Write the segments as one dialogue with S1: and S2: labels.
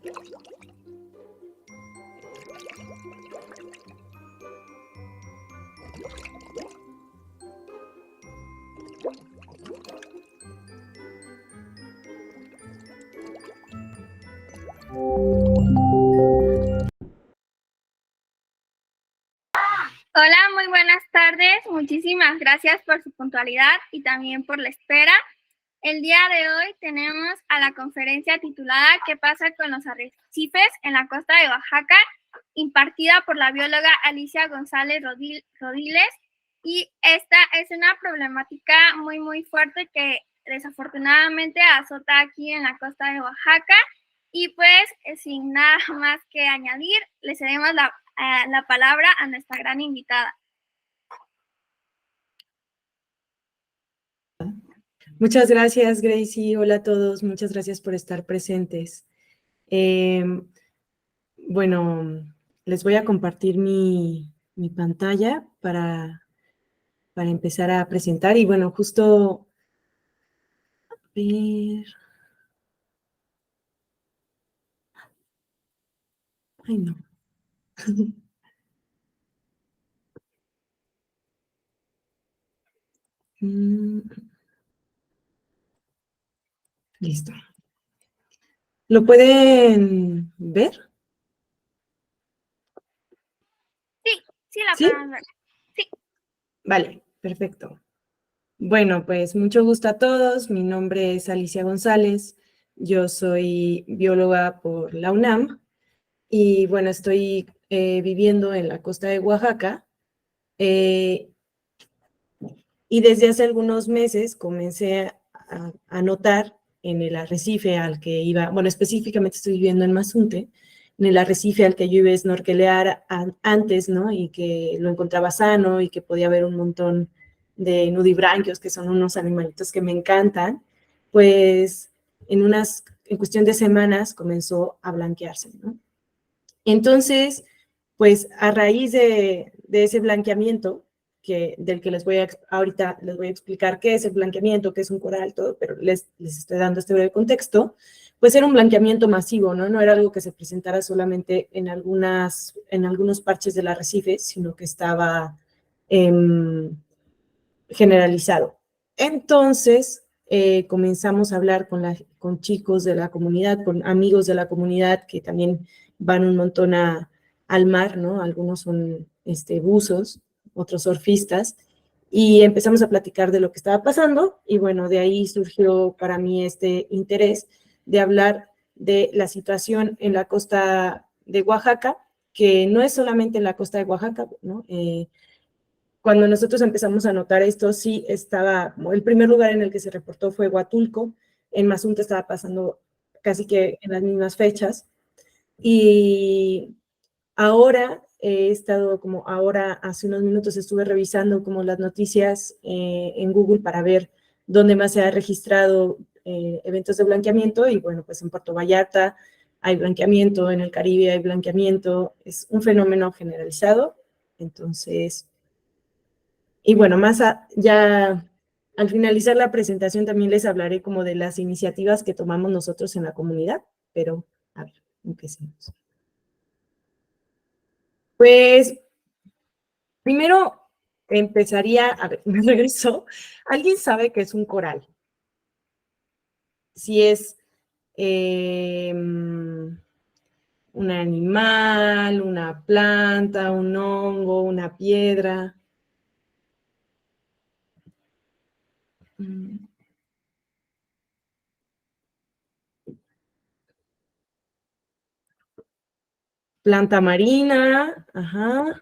S1: Hola, muy buenas tardes. Muchísimas gracias por su puntualidad y también por la espera. El día de hoy tenemos a la conferencia titulada ¿Qué pasa con los arrecifes en la costa de Oaxaca?, impartida por la bióloga Alicia González Rodiles. Y esta es una problemática muy fuerte que desafortunadamente azota aquí en la costa de Oaxaca. Y pues, sin nada más que añadir, le cedemos la palabra a nuestra gran invitada.
S2: Muchas gracias, Gracie. Hola a todos. Muchas gracias por estar presentes. Bueno, les voy a compartir mi pantalla para empezar a presentar. Y bueno, justo... A ver... Ay, no. Listo. ¿Lo pueden ver?
S1: Sí, la
S2: ¿Sí?
S1: pueden ver. Sí.
S2: Vale, perfecto. Bueno, pues mucho gusto a todos. Mi nombre es Alicia González. Yo soy bióloga por la UNAM y bueno, estoy viviendo en la costa de Oaxaca. Y desde hace algunos meses comencé a notar en el arrecife al que iba, bueno, específicamente estoy viviendo en Mazunte, en el arrecife al que yo iba a snorkelear antes, ¿no? Y que lo encontraba sano y que podía ver un montón de nudibranquios, que son unos animalitos que me encantan, pues en cuestión de semanas comenzó a blanquearse, ¿no? Entonces, pues a raíz de ese blanqueamiento, del que ahorita les voy a explicar qué es el blanqueamiento, qué es un coral, todo, pero les estoy dando este breve contexto, pues era un blanqueamiento masivo, ¿no? No era algo que se presentara solamente en algunos parches del arrecife, sino que estaba generalizado. Entonces, comenzamos a hablar con chicos de la comunidad, con amigos de la comunidad que también van un montón al mar, ¿no? Algunos son buzos, otros surfistas, y empezamos a platicar de lo que estaba pasando, y bueno, de ahí surgió para mí este interés de hablar de la situación en la costa de Oaxaca, que no es solamente en la costa de Oaxaca, ¿no? Cuando nosotros empezamos a notar esto, sí estaba, el primer lugar en el que se reportó fue Huatulco, en Mazunte estaba pasando casi que en las mismas fechas, y ahora he estado hace unos minutos estuve revisando como las noticias en Google para ver dónde más se ha registrado eventos de blanqueamiento, y bueno, pues en Puerto Vallarta hay blanqueamiento, en el Caribe hay blanqueamiento, es un fenómeno generalizado. Entonces, y bueno, ya al finalizar la presentación también les hablaré como de las iniciativas que tomamos nosotros en la comunidad, pero a ver, empecemos. Pues primero empezaría, a ver, me regreso. ¿Alguien sabe qué es un coral? Si es un animal, una planta, un hongo, una piedra. Planta marina, ajá.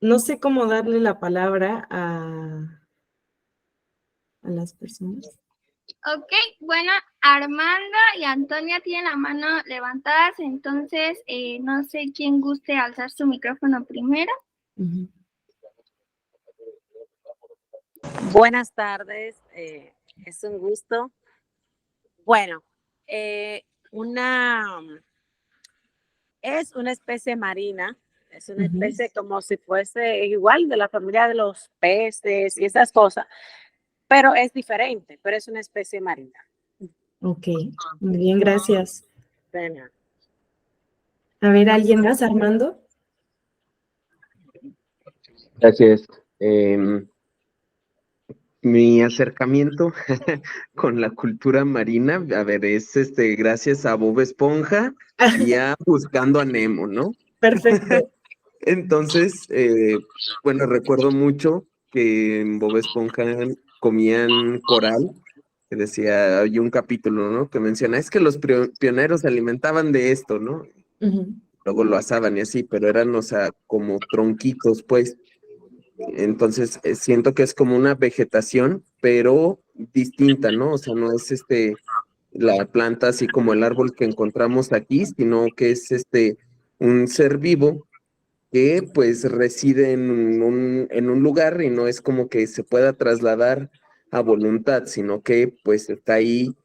S2: No sé cómo darle la palabra a las personas.
S1: Ok, bueno, Armando y Antonia tienen la mano levantadas, entonces no sé quién guste alzar su micrófono primero.
S3: Buenas tardes, es un gusto. Bueno, es una especie marina, es una especie como si fuese igual de la familia de los peces y esas cosas, pero es diferente, pero es una especie marina.
S2: Ok, muy bien, gracias.
S3: Venga.
S2: A ver, ¿alguien más, Armando?
S4: Gracias. Mi acercamiento con la cultura marina, a ver, es gracias a Bob Esponja y a Buscando a Nemo, ¿no?
S2: Perfecto.
S4: Entonces, bueno, recuerdo mucho que en Bob Esponja comían coral, que decía, hay un capítulo, ¿no? Que menciona, es que los pioneros se alimentaban de esto, ¿no?
S2: Ujú.
S4: Luego lo asaban y así, pero eran, o sea, como tronquitos, pues. Entonces, siento que es como una vegetación, pero distinta, ¿no? O sea, no es la planta así como el árbol que encontramos aquí, sino que es un ser vivo que pues reside en un lugar y no es como que se pueda trasladar a voluntad, sino que pues está ahí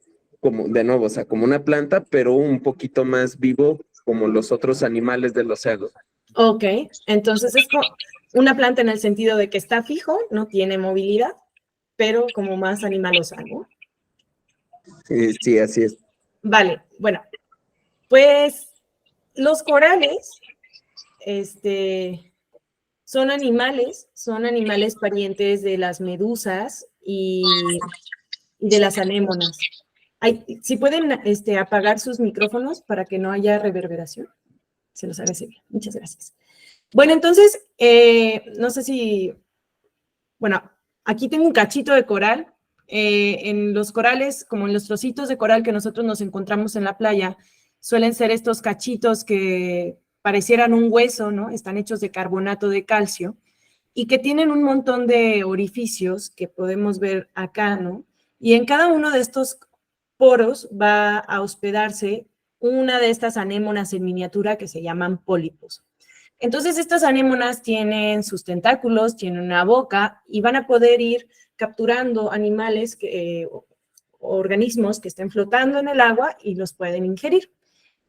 S4: como, de nuevo, o sea, como una planta, pero un poquito más vivo como los otros animales del océano.
S2: Ok, entonces es como una planta en el sentido de que está fijo, no tiene movilidad, pero como más animalosa, ¿no?
S4: Sí, así es.
S2: Vale, bueno, pues los corales, son animales parientes de las medusas y de las anémonas. Si pueden apagar sus micrófonos para que no haya reverberación, se los agradecería. Muchas gracias. Bueno, entonces, no sé si, bueno, aquí tengo un cachito de coral. En los corales, como en los trocitos de coral que nosotros nos encontramos en la playa, suelen ser estos cachitos que parecieran un hueso, ¿no? Están hechos de carbonato de calcio y que tienen un montón de orificios que podemos ver acá, ¿no? Y en cada uno de estos poros va a hospedarse una de estas anémonas en miniatura que se llaman pólipos. Entonces, estas anémonas tienen sus tentáculos, tienen una boca y van a poder ir capturando animales, organismos que estén flotando en el agua y los pueden ingerir.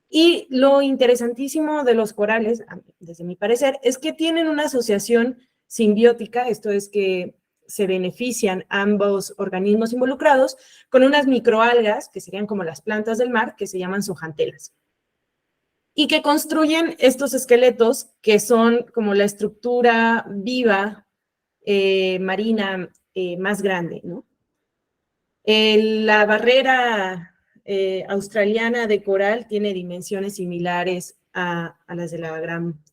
S2: Y lo interesantísimo de los corales, desde mi parecer, es que tienen una asociación simbiótica, esto es que se benefician ambos organismos involucrados con unas microalgas, que serían como las plantas del mar, que se llaman zooxantelas, y que construyen estos esqueletos que son como la estructura viva marina más grande, ¿no? La barrera australiana de coral tiene dimensiones similares a las de la Gran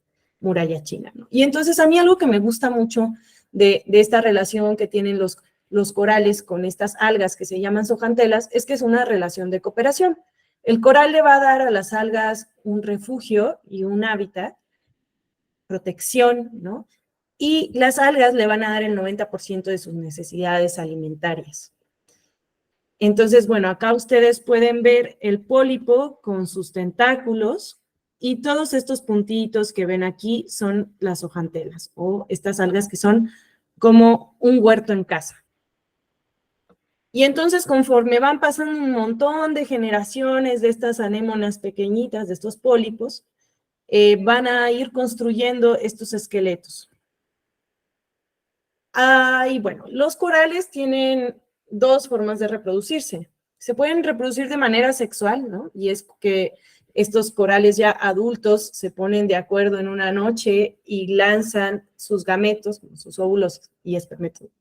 S2: Muralla China, ¿no? Y entonces a mí algo que me gusta mucho de esta relación que tienen los corales con estas algas que se llaman zooxantelas es que es una relación de cooperación. El coral le va a dar a las algas un refugio y un hábitat, protección, ¿no? Y las algas le van a dar el 90% de sus necesidades alimentarias. Entonces, bueno, acá ustedes pueden ver el pólipo con sus tentáculos y todos estos puntitos que ven aquí son las zooxantelas o estas algas que son como un huerto en casa. Y entonces, conforme van pasando un montón de generaciones de estas anémonas pequeñitas, de estos pólipos, van a ir construyendo estos esqueletos. Y bueno, los corales tienen dos formas de reproducirse. Se pueden reproducir de manera sexual, ¿no? Y es que estos corales ya adultos se ponen de acuerdo en una noche y lanzan sus gametos, sus óvulos y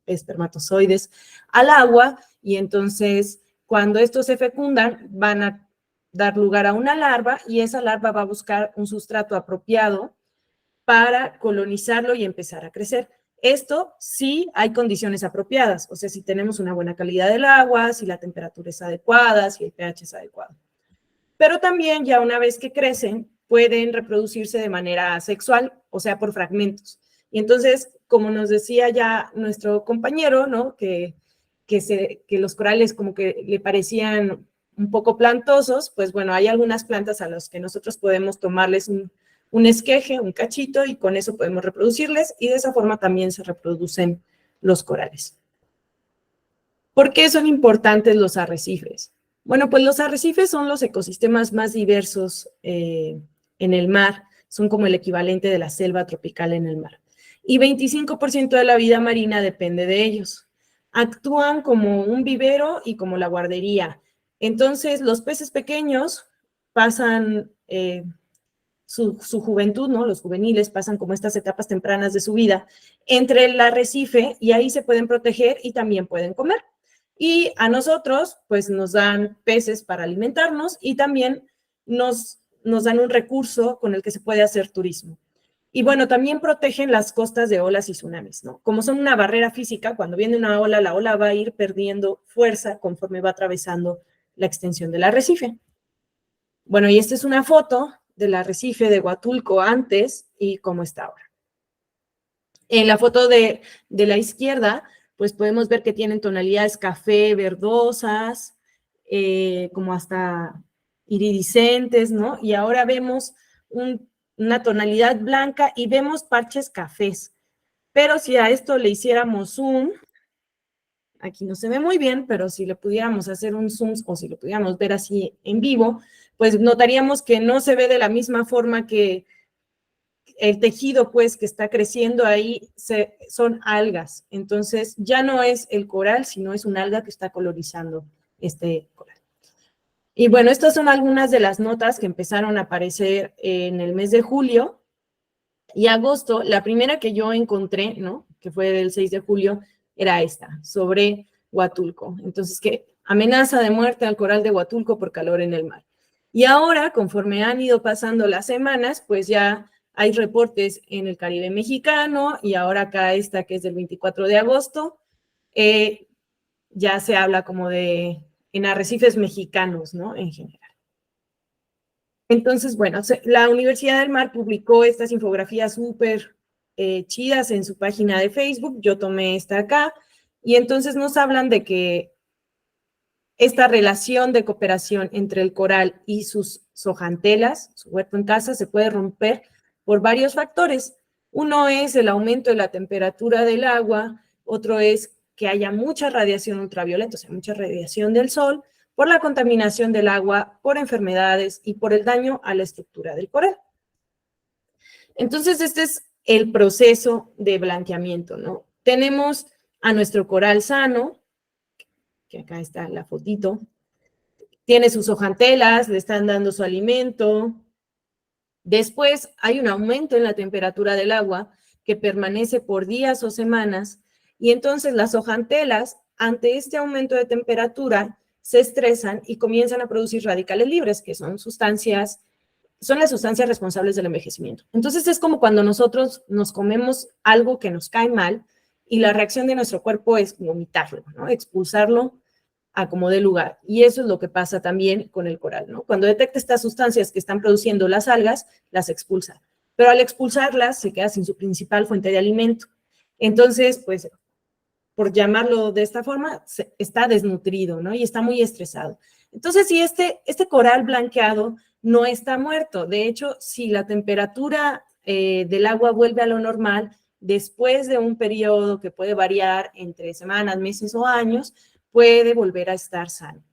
S2: espermatozoides al agua, y entonces cuando estos se fecundan van a dar lugar a una larva y esa larva va a buscar un sustrato apropiado para colonizarlo y empezar a crecer. Esto sí hay condiciones apropiadas, o sea, si tenemos una buena calidad del agua, si la temperatura es adecuada, si el pH es adecuado. Pero también ya una vez que crecen, pueden reproducirse de manera sexual, o sea, por fragmentos. Y entonces, como nos decía ya nuestro compañero, ¿no? Que los corales como que le parecían un poco plantosos, pues bueno, hay algunas plantas a las que nosotros podemos tomarles un esqueje, un cachito, y con eso podemos reproducirles, y de esa forma también se reproducen los corales. ¿Por qué son importantes los arrecifes? Bueno, pues los arrecifes son los ecosistemas más diversos en el mar, son como el equivalente de la selva tropical en el mar. Y 25% de la vida marina depende de ellos. Actúan como un vivero y como la guardería. Entonces, los peces pequeños pasan su juventud, ¿no? Los juveniles pasan como estas etapas tempranas de su vida entre el arrecife y ahí se pueden proteger y también pueden comer. Y a nosotros, pues nos dan peces para alimentarnos y también nos dan un recurso con el que se puede hacer turismo. Y bueno, también protegen las costas de olas y tsunamis, ¿no? Como son una barrera física, cuando viene una ola, la ola va a ir perdiendo fuerza conforme va atravesando la extensión del arrecife. Bueno, y esta es una foto del arrecife de Huatulco antes y cómo está ahora. En la foto de la izquierda, pues podemos ver que tienen tonalidades café, verdosas, como hasta iridiscentes, ¿no? Y ahora vemos una tonalidad blanca y vemos parches cafés. Pero si a esto le hiciéramos zoom, aquí no se ve muy bien, pero si le pudiéramos hacer un zoom o si lo pudiéramos ver así en vivo, pues notaríamos que no se ve de la misma forma que el tejido, pues, que está creciendo ahí, son algas. Entonces, ya no es el coral, sino es un alga que está colorizando este coral. Y bueno, estas son algunas de las notas que empezaron a aparecer en el mes de julio y agosto. La primera que yo encontré, ¿no?, que fue del 6 de julio, era esta, sobre Huatulco. Entonces, que amenaza de muerte al coral de Huatulco por calor en el mar. Y ahora, conforme han ido pasando las semanas, pues ya hay reportes en el Caribe mexicano y ahora acá esta que es del 24 de agosto, ya se habla como de en arrecifes mexicanos, ¿no?, en general. Entonces, bueno, la Universidad del Mar publicó estas infografías súper chidas en su página de Facebook. Yo tomé esta acá y entonces nos hablan de que esta relación de cooperación entre el coral y sus zojantelas, su huerto en casa, se puede romper por varios factores. Uno es el aumento de la temperatura del agua, otro es que haya mucha radiación ultravioleta, o sea, mucha radiación del sol, por la contaminación del agua, por enfermedades y por el daño a la estructura del coral. Entonces, este es el proceso de blanqueamiento, ¿no? Tenemos a nuestro coral sano, que acá está la fotito, tiene sus hojantelas, le están dando su alimento. Después hay un aumento en la temperatura del agua que permanece por días o semanas y entonces las hojantelas, ante este aumento de temperatura, se estresan y comienzan a producir radicales libres, que son las sustancias responsables del envejecimiento. Entonces es como cuando nosotros nos comemos algo que nos cae mal y la reacción de nuestro cuerpo es vomitarlo, ¿no?, expulsarlo a como dé lugar. Y eso es lo que pasa también con el coral, ¿no? Cuando detecta estas sustancias que están produciendo las algas, las expulsa. Pero al expulsarlas, se queda sin su principal fuente de alimento. Entonces, pues, por llamarlo de esta forma, está desnutrido, ¿no? Y está muy estresado. Entonces, si este coral blanqueado no está muerto, de hecho, si la temperatura del agua vuelve a lo normal, después de un periodo que puede variar entre semanas, meses o años, puede volver a estar sano.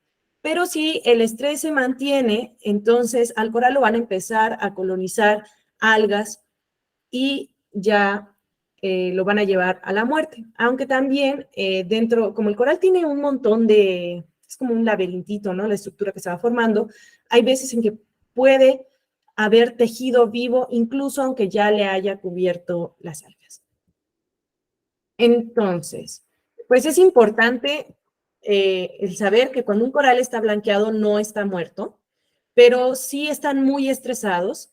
S2: Pero si el estrés se mantiene, entonces al coral lo van a empezar a colonizar algas y ya lo van a llevar a la muerte. Aunque también dentro, como el coral tiene un montón de, es como un laberintito, ¿no?, la estructura que se va formando, hay veces en que puede haber tejido vivo, incluso aunque ya le haya cubierto las algas. Entonces, pues es importante el saber que cuando un coral está blanqueado no está muerto, pero sí están muy estresados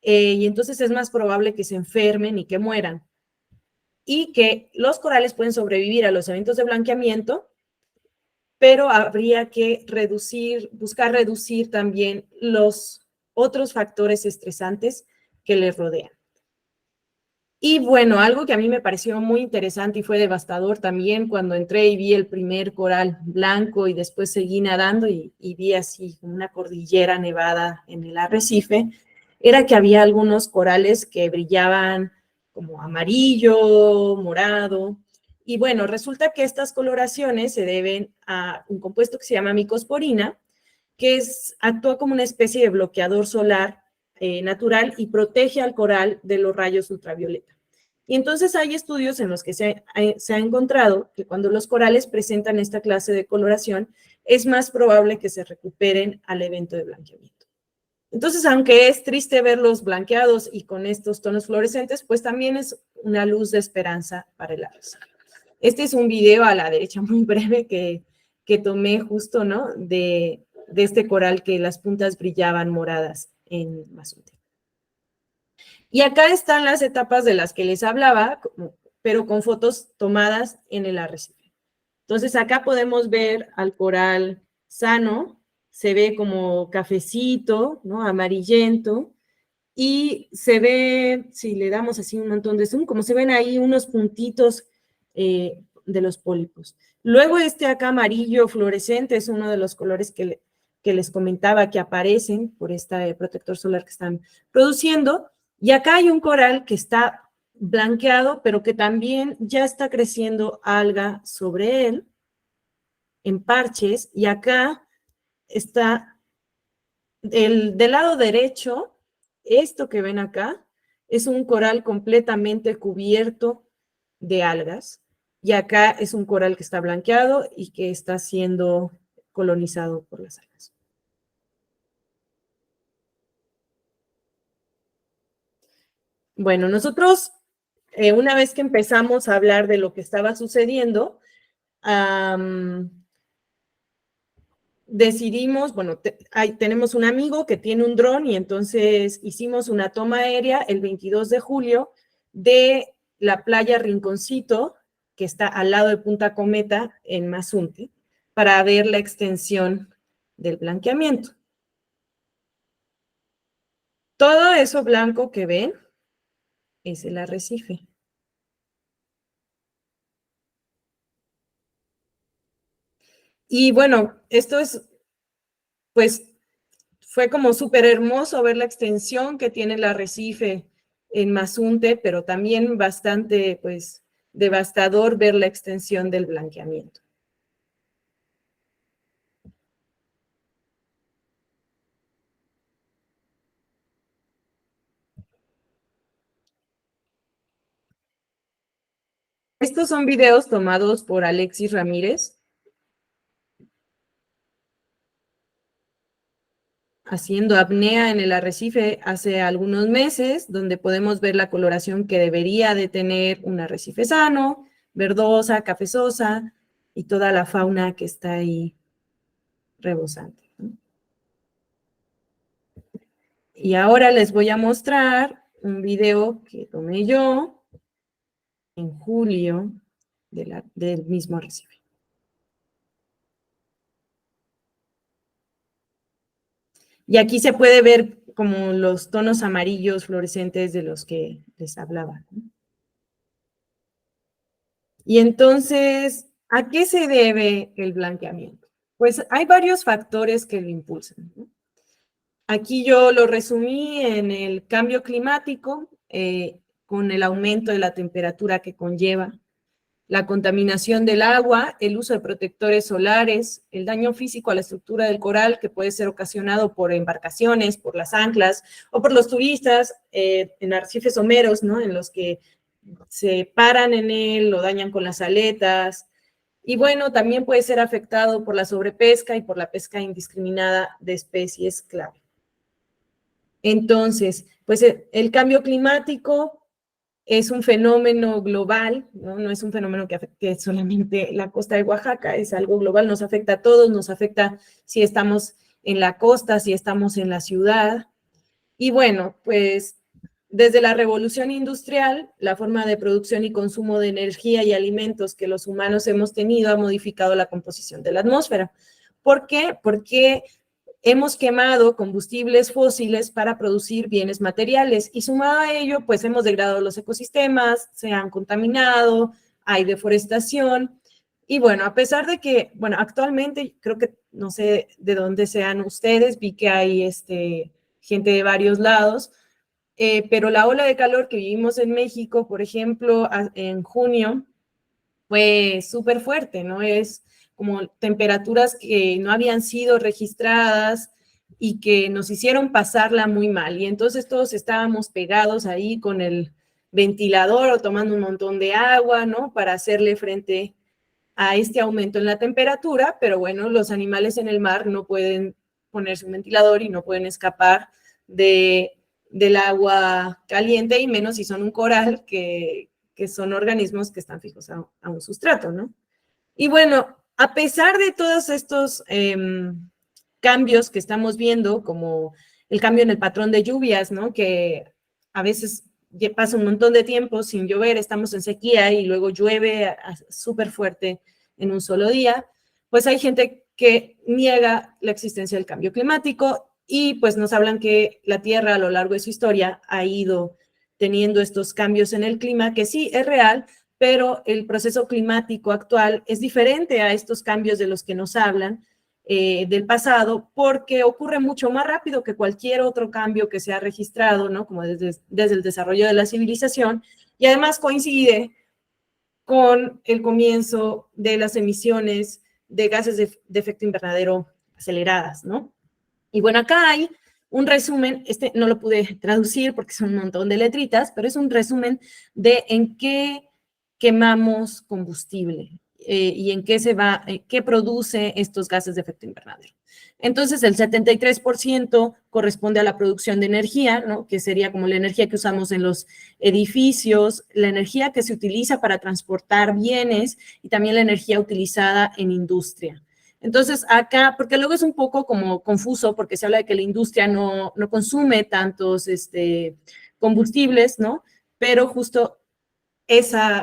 S2: y entonces es más probable que se enfermen y que mueran. Y que los corales pueden sobrevivir a los eventos de blanqueamiento, pero habría que buscar reducir también los otros factores estresantes que les rodean. Y bueno, algo que a mí me pareció muy interesante y fue devastador también cuando entré y vi el primer coral blanco y después seguí nadando y vi así una cordillera nevada en el arrecife, era que había algunos corales que brillaban como amarillo, morado. Y bueno, resulta que estas coloraciones se deben a un compuesto que se llama micosporina, que actúa como una especie de bloqueador solar natural y protege al coral de los rayos ultravioleta. Y entonces hay estudios en los que se ha encontrado que cuando los corales presentan esta clase de coloración es más probable que se recuperen al evento de blanqueamiento. Entonces, aunque es triste verlos blanqueados y con estos tonos fluorescentes, pues también es una luz de esperanza para el arroz. Este es un video a la derecha muy breve que tomé justo, ¿no? De este coral que las puntas brillaban moradas en Mazunte. Y acá están las etapas de las que les hablaba, pero con fotos tomadas en el arrecife. Entonces, acá podemos ver al coral sano, se ve como cafecito, ¿no? Amarillento, y se ve, si le damos así un montón de zoom, como se ven ahí unos puntitos de los pólipos. Luego este acá amarillo fluorescente es uno de los colores que les comentaba que aparecen por este protector solar que están produciendo. Y acá hay un coral que está blanqueado, pero que también ya está creciendo alga sobre él, en parches, y acá está del lado derecho, esto que ven acá, es un coral completamente cubierto de algas, y acá es un coral que está blanqueado y que está siendo colonizado por las algas. Bueno, nosotros, una vez que empezamos a hablar de lo que estaba sucediendo, decidimos, bueno, tenemos un amigo que tiene un dron y entonces hicimos una toma aérea el 22 de julio de la playa Rinconcito, que está al lado de Punta Cometa en Mazunte, para ver la extensión del blanqueamiento. Todo eso blanco que ven es el arrecife. Y bueno, esto es, pues, fue como súper hermoso ver la extensión que tiene el arrecife en Mazunte, pero también bastante, pues, devastador ver la extensión del blanqueamiento. Estos son videos tomados por Alexis Ramírez, haciendo apnea en el arrecife hace algunos meses, donde podemos ver la coloración que debería de tener un arrecife sano, verdosa, cafezosa, y toda la fauna que está ahí rebosante, ¿no? Y ahora les voy a mostrar un video que tomé yo en julio del mismo arrecife. Y aquí se puede ver como los tonos amarillos fluorescentes de los que les hablaba, ¿no? Y entonces, ¿a qué se debe el blanqueamiento? Pues hay varios factores que lo impulsan, ¿no? Aquí yo lo resumí en el cambio climático, con el aumento de la temperatura que conlleva, la contaminación del agua, el uso de protectores solares, el daño físico a la estructura del coral que puede ser ocasionado por embarcaciones, por las anclas o por los turistas en arrecifes someros, ¿no? En los que se paran en él, lo dañan con las aletas. Y bueno, también puede ser afectado por la sobrepesca y por la pesca indiscriminada de especies clave. Entonces, pues el cambio climático es un fenómeno global, ¿no? No es un fenómeno que afecte solamente la costa de Oaxaca, es algo global, nos afecta a todos, nos afecta si estamos en la costa, si estamos en la ciudad. Y bueno, pues desde la revolución industrial, la forma de producción y consumo de energía y alimentos que los humanos hemos tenido ha modificado la composición de la atmósfera. ¿Por qué? Porque hemos quemado combustibles fósiles para producir bienes materiales y sumado a ello, pues hemos degradado los ecosistemas, se han contaminado, hay deforestación. Y bueno, a pesar de que, bueno, actualmente creo que, no sé de dónde sean ustedes, vi que hay gente de varios lados, pero la ola de calor que vivimos en México, por ejemplo, en junio, fue súper fuerte, ¿no? Es como temperaturas que no habían sido registradas y que nos hicieron pasarla muy mal. Y entonces todos estábamos pegados ahí con el ventilador o tomando un montón de agua, ¿no? Para hacerle frente a este aumento en la temperatura, pero bueno, los animales en el mar no pueden ponerse un ventilador y no pueden escapar del agua caliente, y menos si son un coral, que son organismos que están fijos a un sustrato, ¿no? Y bueno, a pesar de todos estos cambios que estamos viendo, como el cambio en el patrón de lluvias, ¿no? Que a veces pasa un montón de tiempo sin llover, estamos en sequía y luego llueve súper fuerte en un solo día, pues hay gente que niega la existencia del cambio climático y pues nos hablan que la Tierra a lo largo de su historia ha ido teniendo estos cambios en el clima, que sí es real, pero el proceso climático actual es diferente a estos cambios de los que nos hablan del pasado, porque ocurre mucho más rápido que cualquier otro cambio que se ha registrado, ¿no? Como desde el desarrollo de la civilización, y además coincide con el comienzo de las emisiones de gases de efecto invernadero aceleradas, ¿no? Y bueno, acá hay un resumen, no lo pude traducir porque son un montón de letritas, pero es un resumen de en qué quemamos combustible y en qué produce estos gases de efecto invernadero. Entonces, el 73% corresponde a la producción de energía, ¿no? Que sería como la energía que usamos en los edificios, la energía que se utiliza para transportar bienes y también la energía utilizada en industria. Entonces, acá, porque luego es un poco como confuso, porque se habla de que la industria no consume tantos combustibles, ¿no? Pero justo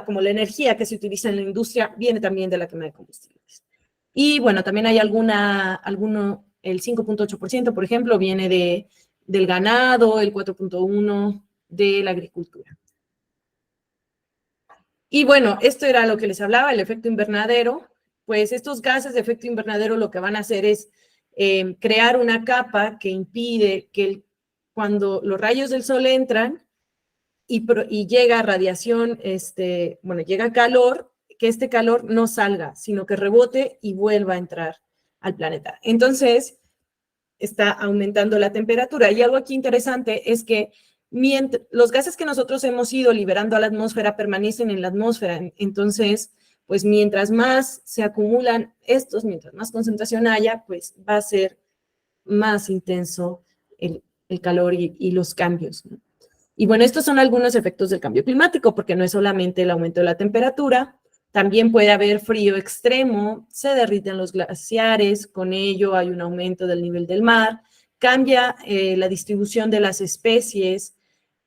S2: como la energía que se utiliza en la industria viene también de la quema de combustibles. Y bueno, también hay el 5.8%, por ejemplo, viene del ganado, el 4.1% de la agricultura. Y bueno, esto era lo que les hablaba, el efecto invernadero. Pues estos gases de efecto invernadero lo que van a hacer es crear una capa que impide que cuando los rayos del sol entran y llega radiación, llega calor, que este calor no salga, sino que rebote y vuelva a entrar al planeta. Entonces, está aumentando la temperatura. Y algo aquí interesante es que los gases que nosotros hemos ido liberando a la atmósfera permanecen en la atmósfera. Entonces, pues mientras más se acumulan mientras más concentración haya, pues va a ser más intenso el calor y los cambios, ¿no? Y bueno, estos son algunos efectos del cambio climático, porque no es solamente el aumento de la temperatura, también puede haber frío extremo, se derriten los glaciares, con ello hay un aumento del nivel del mar, cambia la distribución de las especies,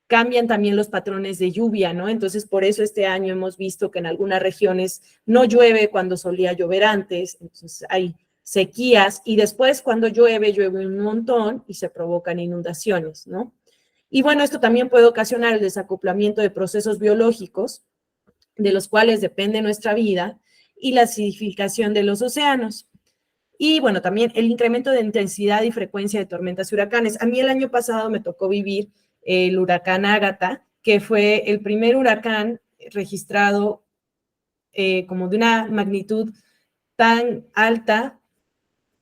S2: cambian también los patrones de lluvia, ¿no? Entonces, por eso este año hemos visto que en algunas regiones no llueve cuando solía llover antes, entonces hay sequías, y después cuando llueve un montón y se provocan inundaciones, ¿no? Y bueno, esto también puede ocasionar el desacoplamiento de procesos biológicos, de los cuales depende nuestra vida, y la acidificación de los océanos. Y bueno, también el incremento de intensidad y frecuencia de tormentas y huracanes. A mí el año pasado me tocó vivir el huracán Ágata, que fue el primer huracán registrado como de una magnitud tan alta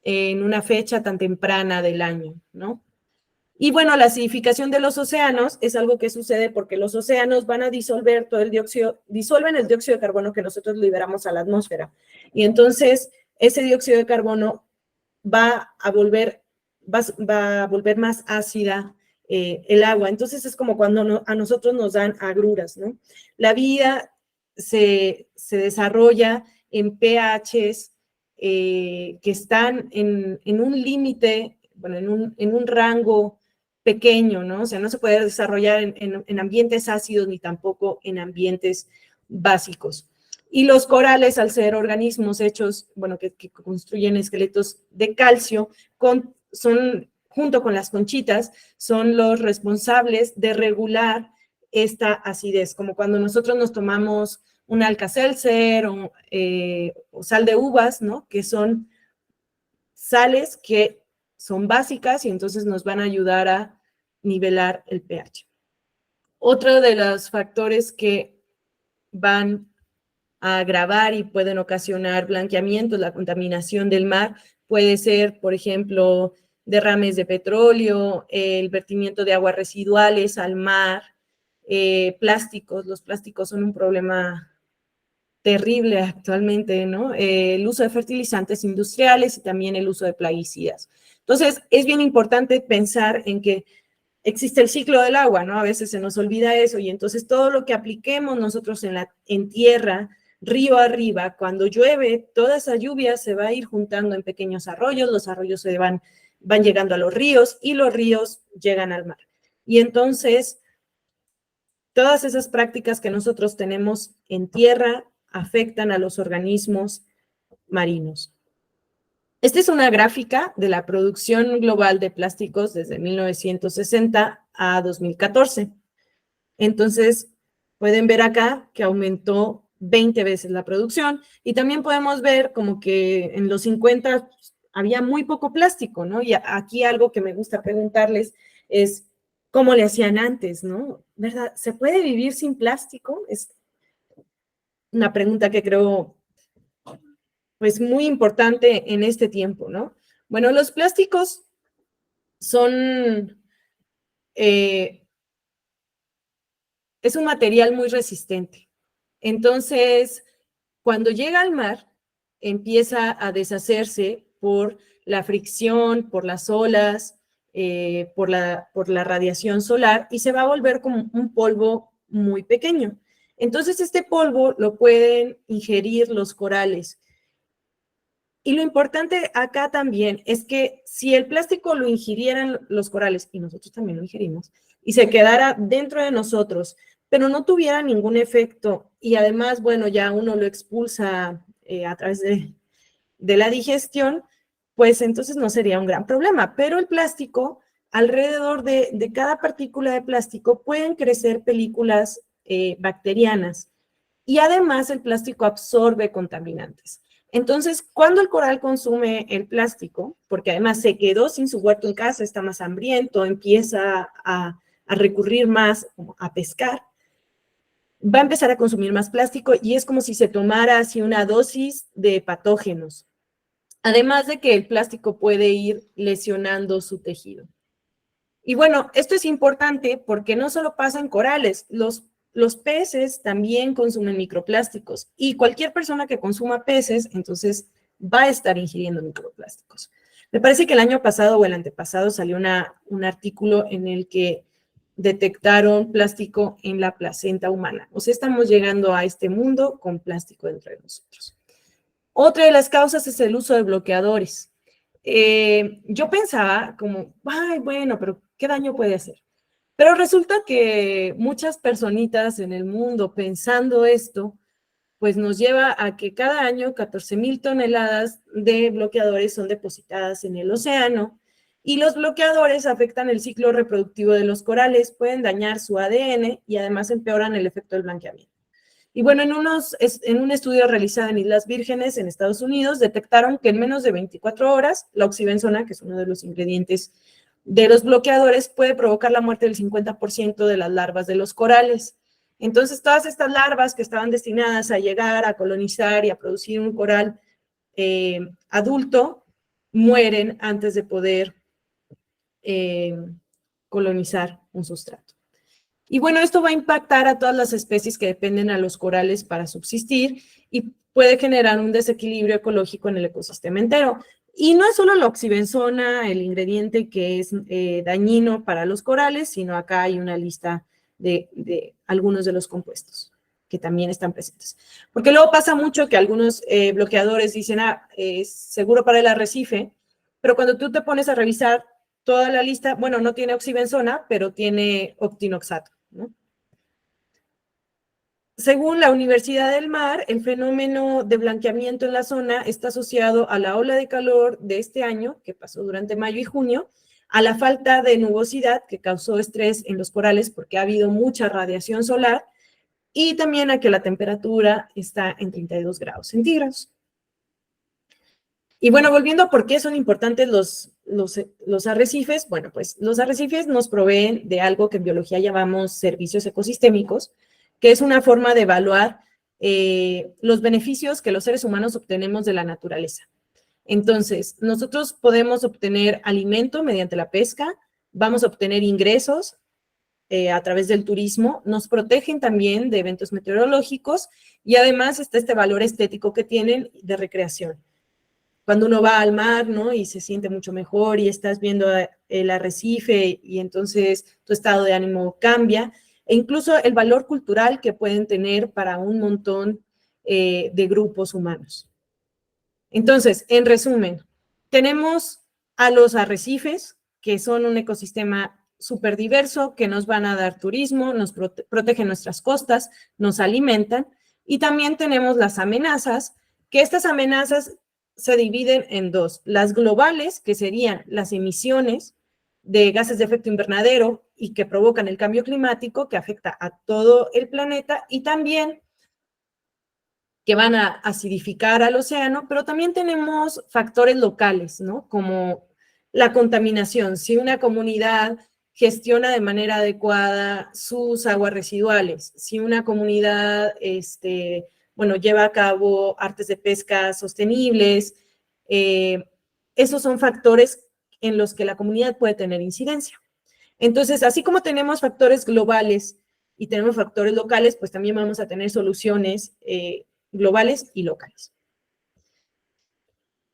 S2: en una fecha tan temprana del año, ¿no? Y bueno, la acidificación de los océanos es algo que sucede porque los océanos van a disolver disuelven el dióxido de carbono que nosotros liberamos a la atmósfera. Y entonces ese dióxido de carbono va a volver más ácida el agua. Entonces es como cuando a nosotros nos dan agruras, ¿no? La vida se desarrolla en pHs que están en un límite, bueno, en un rango pequeño, ¿no? O sea, no se puede desarrollar en ambientes ácidos ni tampoco en ambientes básicos. Y los corales, al ser organismos hechos, bueno, que construyen esqueletos de calcio, junto con las conchitas, son los responsables de regular esta acidez, como cuando nosotros nos tomamos un Alka-Seltzer o sal de uvas, ¿no? Que son sales que son básicas y entonces nos van a ayudar a nivelar el pH. Otro de los factores que van a agravar y pueden ocasionar blanqueamientos, la contaminación del mar, puede ser, por ejemplo, derrames de petróleo, el vertimiento de aguas residuales al mar, plásticos. Los plásticos son un problema terrible actualmente, ¿no? El uso de fertilizantes industriales y también el uso de plaguicidas. Entonces, es bien importante pensar en que existe el ciclo del agua, ¿no? A veces se nos olvida eso y entonces todo lo que apliquemos nosotros en tierra, río arriba, cuando llueve, toda esa lluvia se va a ir juntando en pequeños arroyos, los arroyos van llegando a los ríos y los ríos llegan al mar. Y entonces, todas esas prácticas que nosotros tenemos en tierra afectan a los organismos marinos. Esta es una gráfica de la producción global de plásticos desde 1960 a 2014. Entonces, pueden ver acá que aumentó 20 veces la producción y también podemos ver como que en los 50 había muy poco plástico, ¿no? Y aquí algo que me gusta preguntarles es cómo le hacían antes, ¿no? ¿Verdad? ¿Se puede vivir sin plástico? Es una pregunta que creo pues muy importante en este tiempo, ¿no? Bueno, los plásticos son, es un material muy resistente. Entonces, cuando llega al mar, empieza a deshacerse por la fricción, por las olas, por la radiación solar y se va a volver como un polvo muy pequeño. Entonces, este polvo lo pueden ingerir los corales. Y lo importante acá también es que si el plástico lo ingirieran los corales, y nosotros también lo ingerimos, y se quedara dentro de nosotros, pero no tuviera ningún efecto, y además, bueno, ya uno lo expulsa a través de la digestión, pues entonces no sería un gran problema. Pero el plástico, alrededor de cada partícula de plástico pueden crecer películas bacterianas, y además el plástico absorbe contaminantes. Entonces, cuando el coral consume el plástico, porque además se quedó sin su huerto en casa, está más hambriento, empieza a recurrir más a pescar, va a empezar a consumir más plástico y es como si se tomara así una dosis de patógenos. Además de que el plástico puede ir lesionando su tejido. Y bueno, esto es importante porque no solo pasa en corales, los peces también consumen microplásticos y cualquier persona que consuma peces, entonces va a estar ingiriendo microplásticos. Me parece que el año pasado o el antepasado salió un artículo en el que detectaron plástico en la placenta humana. O sea, estamos llegando a este mundo con plástico dentro de nosotros. Otra de las causas es el uso de bloqueadores. Yo pensaba como, ay, bueno, pero ¿qué daño puede hacer? Pero resulta que muchas personitas en el mundo pensando esto, pues nos lleva a que cada año 14,000 toneladas de bloqueadores son depositadas en el océano y los bloqueadores afectan el ciclo reproductivo de los corales, pueden dañar su ADN y además empeoran el efecto del blanqueamiento. Y bueno, en un estudio realizado en Islas Vírgenes, en Estados Unidos, detectaron que en menos de 24 horas, la oxibenzona, que es uno de los ingredientes de los bloqueadores, puede provocar la muerte del 50% de las larvas de los corales. Entonces, todas estas larvas que estaban destinadas a llegar, a colonizar y a producir un coral adulto, mueren antes de poder colonizar un sustrato. Y bueno, esto va a impactar a todas las especies que dependen a los corales para subsistir y puede generar un desequilibrio ecológico en el ecosistema entero. Y no es solo la oxibenzona el ingrediente que es dañino para los corales, sino acá hay una lista de algunos de los compuestos que también están presentes. Porque luego pasa mucho que algunos bloqueadores dicen, es seguro para el arrecife, pero cuando tú te pones a revisar toda la lista, bueno, no tiene oxibenzona, pero tiene octinoxato, ¿no? Según la Universidad del Mar, el fenómeno de blanqueamiento en la zona está asociado a la ola de calor de este año, que pasó durante mayo y junio, a la falta de nubosidad que causó estrés en los corales porque ha habido mucha radiación solar y también a que la temperatura está en 32 grados centígrados. Y bueno, volviendo a por qué son importantes los arrecifes, bueno, pues los arrecifes nos proveen de algo que en biología llamamos servicios ecosistémicos, que es una forma de evaluar los beneficios que los seres humanos obtenemos de la naturaleza. Entonces, nosotros podemos obtener alimento mediante la pesca, vamos a obtener ingresos a través del turismo, nos protegen también de eventos meteorológicos y además está este valor estético que tienen de recreación. Cuando uno va al mar, ¿no? Y se siente mucho mejor y estás viendo el arrecife y entonces tu estado de ánimo cambia, e incluso el valor cultural que pueden tener para un montón de grupos humanos. Entonces, en resumen, tenemos a los arrecifes, que son un ecosistema súper diverso, que nos van a dar turismo, nos protegen nuestras costas, nos alimentan, y también tenemos las amenazas, que estas amenazas se dividen en dos: las globales, que serían las emisiones de gases de efecto invernadero y que provocan el cambio climático, que afecta a todo el planeta, y también que van a acidificar al océano, pero también tenemos factores locales, ¿no? Como la contaminación. Si una comunidad gestiona de manera adecuada sus aguas residuales, si una comunidad, lleva a cabo artes de pesca sostenibles, esos son factores en los que la comunidad puede tener incidencia. Entonces, así como tenemos factores globales y tenemos factores locales, pues también vamos a tener soluciones globales y locales.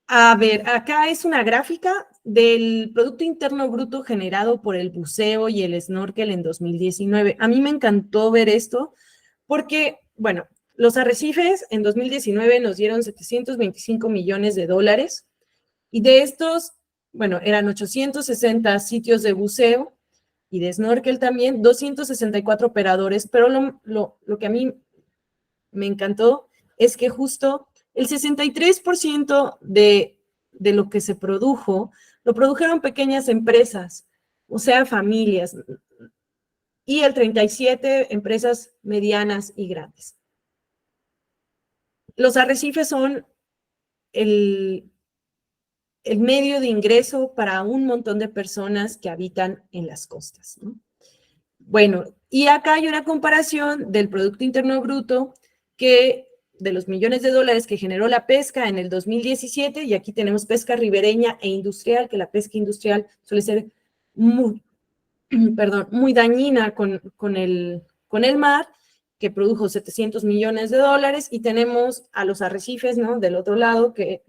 S2: A ver, acá es una gráfica del Producto Interno Bruto generado por el buceo y el snorkel en 2019. A mí me encantó ver esto porque, bueno, los arrecifes en 2019 nos dieron 725 millones de dólares y de estos, bueno, eran 860 sitios de buceo y de snorkel también, 264 operadores, pero lo que a mí me encantó es que justo el 63% de lo que se produjo, lo produjeron pequeñas empresas, o sea, familias, y el 37% empresas medianas y grandes. Los arrecifes son el medio de ingreso para un montón de personas que habitan en las costas, ¿no? Bueno, y acá hay una comparación del Producto Interno Bruto que de los millones de dólares que generó la pesca en el 2017, y aquí tenemos pesca ribereña e industrial, que la pesca industrial suele ser muy dañina con el mar, que produjo 700 millones de dólares, y tenemos a los arrecifes, ¿no? Del otro lado, que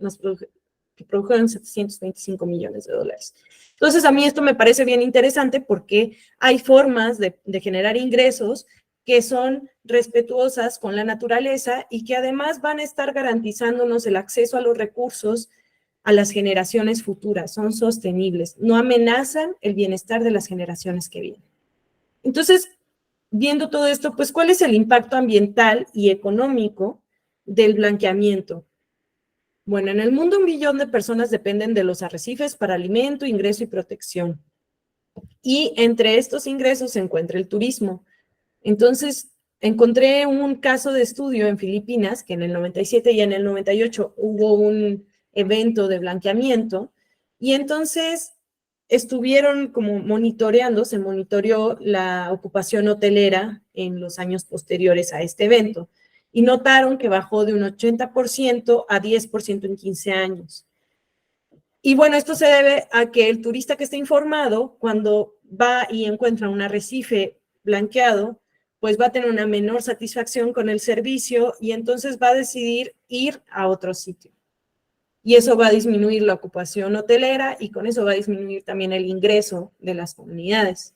S2: produjeron 725 millones de dólares. Entonces, a mí esto me parece bien interesante porque hay formas de generar ingresos que son respetuosas con la naturaleza y que además van a estar garantizándonos el acceso a los recursos a las generaciones futuras, son sostenibles, no amenazan el bienestar de las generaciones que vienen. Entonces, viendo todo esto, pues, ¿cuál es el impacto ambiental y económico del blanqueamiento? Bueno, en el mundo 1 billón de personas dependen de los arrecifes para alimento, ingreso y protección. Y entre estos ingresos se encuentra el turismo. Entonces, encontré un caso de estudio en Filipinas, que en el 97 y en el 98 hubo un evento de blanqueamiento, y entonces estuvieron como se monitoreó la ocupación hotelera en los años posteriores a este evento, y notaron que bajó de un 80% a 10% en 15 años. Y bueno, esto se debe a que el turista que está informado, cuando va y encuentra un arrecife blanqueado, pues va a tener una menor satisfacción con el servicio y entonces va a decidir ir a otro sitio. Y eso va a disminuir la ocupación hotelera y con eso va a disminuir también el ingreso de las comunidades.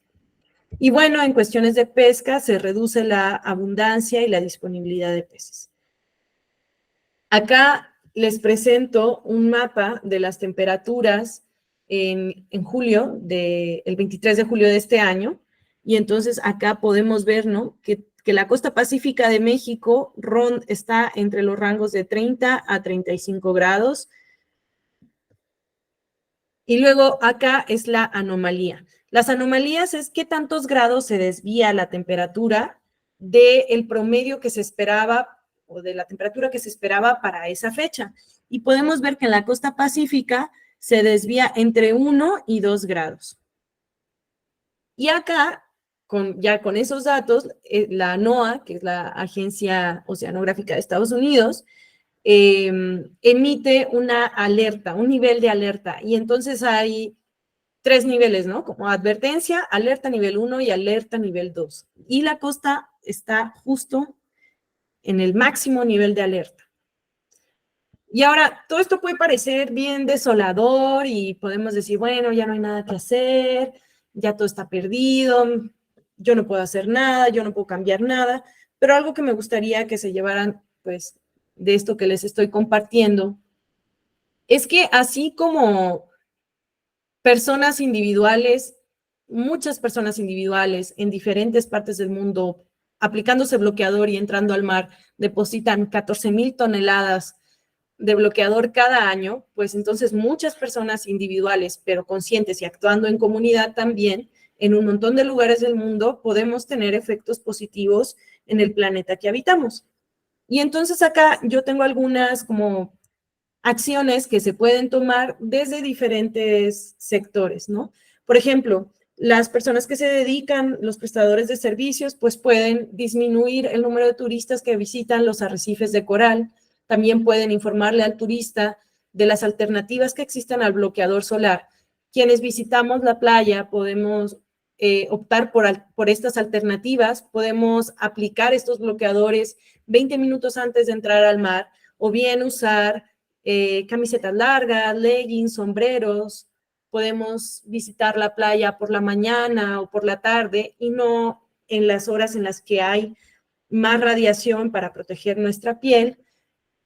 S2: Y bueno, en cuestiones de pesca se reduce la abundancia y la disponibilidad de peces. Acá les presento un mapa de las temperaturas en julio, el 23 de julio de este año, y entonces acá podemos ver, ¿no?, que la costa pacífica de México está entre los rangos de 30 a 35 grados. Y luego acá es la anomalía. Las anomalías es qué tantos grados se desvía la temperatura del promedio que se esperaba o de la temperatura que se esperaba para esa fecha. Y podemos ver que en la costa pacífica se desvía entre 1 y 2 grados. Y acá, ya con esos datos, la NOAA, que es la Agencia Oceanográfica de Estados Unidos, emite una alerta, un nivel de alerta, y entonces hay 3 niveles, ¿no? Como advertencia, alerta nivel 1 y alerta nivel 2. Y la costa está justo en el máximo nivel de alerta. Y ahora, todo esto puede parecer bien desolador y podemos decir, bueno, ya no hay nada que hacer, ya todo está perdido, yo no puedo hacer nada, yo no puedo cambiar nada, pero algo que me gustaría que se llevaran, pues, de esto que les estoy compartiendo, es que así como personas individuales, muchas personas individuales en diferentes partes del mundo, aplicándose bloqueador y entrando al mar, depositan 14,000 toneladas de bloqueador cada año, pues entonces muchas personas individuales, pero conscientes y actuando en comunidad también, en un montón de lugares del mundo, podemos tener efectos positivos en el planeta que habitamos. Y entonces acá yo tengo algunas como acciones que se pueden tomar desde diferentes sectores, ¿no? Por ejemplo, las personas que se dedican, los prestadores de servicios, pues pueden disminuir el número de turistas que visitan los arrecifes de coral. También pueden informarle al turista de las alternativas que existen al bloqueador solar. Quienes visitamos la playa podemos optar por estas alternativas, podemos aplicar estos bloqueadores 20 minutos antes de entrar al mar o bien usar camisetas largas, leggings, sombreros. Podemos visitar la playa por la mañana o por la tarde y no en las horas en las que hay más radiación para proteger nuestra piel.